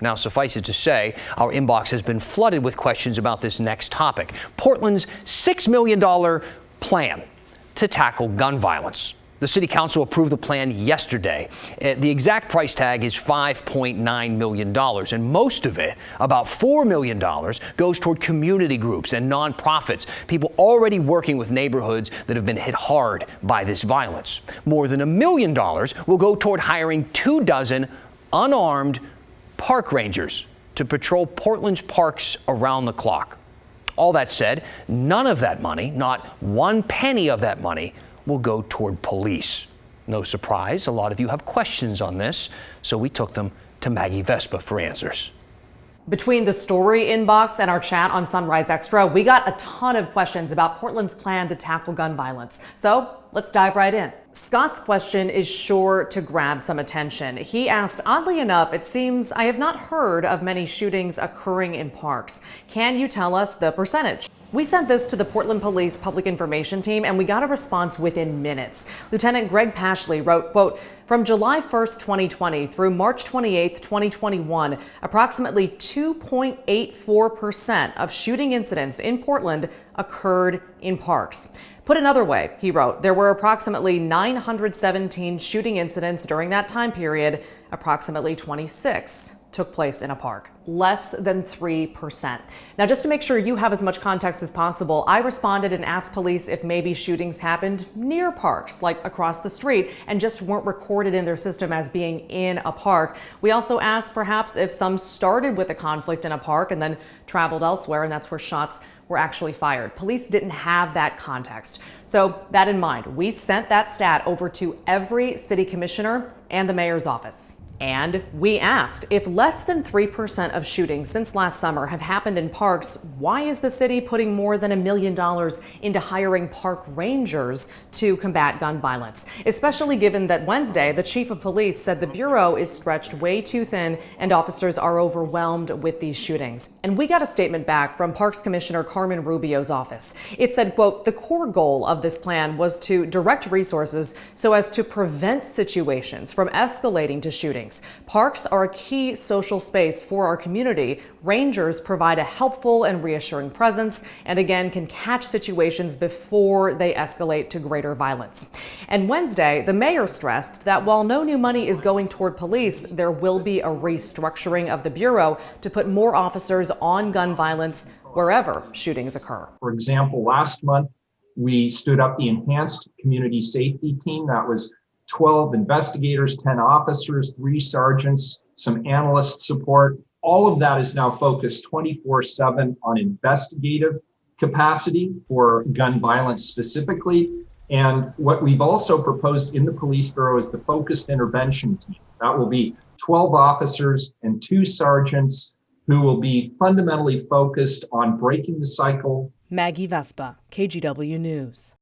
Now, suffice it to say, our inbox has been flooded with questions about this next topic. Portland's $6 million plan to tackle gun violence. The city council approved the plan yesterday. The exact price tag is $5.9 million, and most of it, about $4 million, goes toward community groups and nonprofits, people already working with neighborhoods that have been hit hard by this violence. More than $1 million will go toward hiring 24 unarmed park rangers to patrol Portland's parks around the clock. All that said, none of that money, not one penny of that money, will go toward police. No surprise, a lot of you have questions on this, so we took them to Maggie Vespa for answers. Between the story inbox and our chat on Sunrise Extra, we got a ton of questions about Portland's plan to tackle gun violence. So let's dive right in. Scott's question is sure to grab some attention. He asked, oddly enough, it seems I have not heard of many shootings occurring in parks. Can you tell us the percentage? We sent this to the Portland Police Public Information Team, and we got a response within minutes. Lieutenant Greg Pashley wrote, quote, from July 1st, 2020 through March 28th, 2021, approximately 2.84% of shooting incidents in Portland occurred in parks. Put another way, he wrote, there were approximately 917 shooting incidents during that time period. Approximately 26 took place in a park. Less than 3%. Now, just to make sure you have as much context as possible, I responded and asked police if maybe shootings happened near parks, like across the street, and just weren't recorded in their system as being in a park. We also asked perhaps if some started with a conflict in a park and then traveled elsewhere, and that's where shots were actually fired. Police didn't have that context. So that in mind, we sent that stat over to every city commissioner and the mayor's office. And we asked, if less than 3% of shootings since last summer have happened in parks, why is the city putting more than $1 million into hiring park rangers to combat gun violence? Especially given that Wednesday, the chief of police said the bureau is stretched way too thin and officers are overwhelmed with these shootings. And we got a statement back from Parks Commissioner Carmen Rubio's office. It said, quote, the core goal of this plan was to direct resources so as to prevent situations from escalating to shootings. Parks are a key social space for our community. Rangers provide a helpful and reassuring presence and again can catch situations before they escalate to greater violence. And Wednesday, the mayor stressed that while no new money is going toward police, there will be a restructuring of the bureau to put more officers on gun violence wherever shootings occur. For example, last month, we stood up the enhanced community safety team. That was 12 investigators, 10 officers, 3 sergeants, some analyst support. All of that is now focused 24/7 on investigative capacity for gun violence specifically. And what we've also proposed in the police bureau is the focused intervention team. That will be 12 officers and 2 sergeants who will be fundamentally focused on breaking the cycle. Maggie Vespa, KGW News.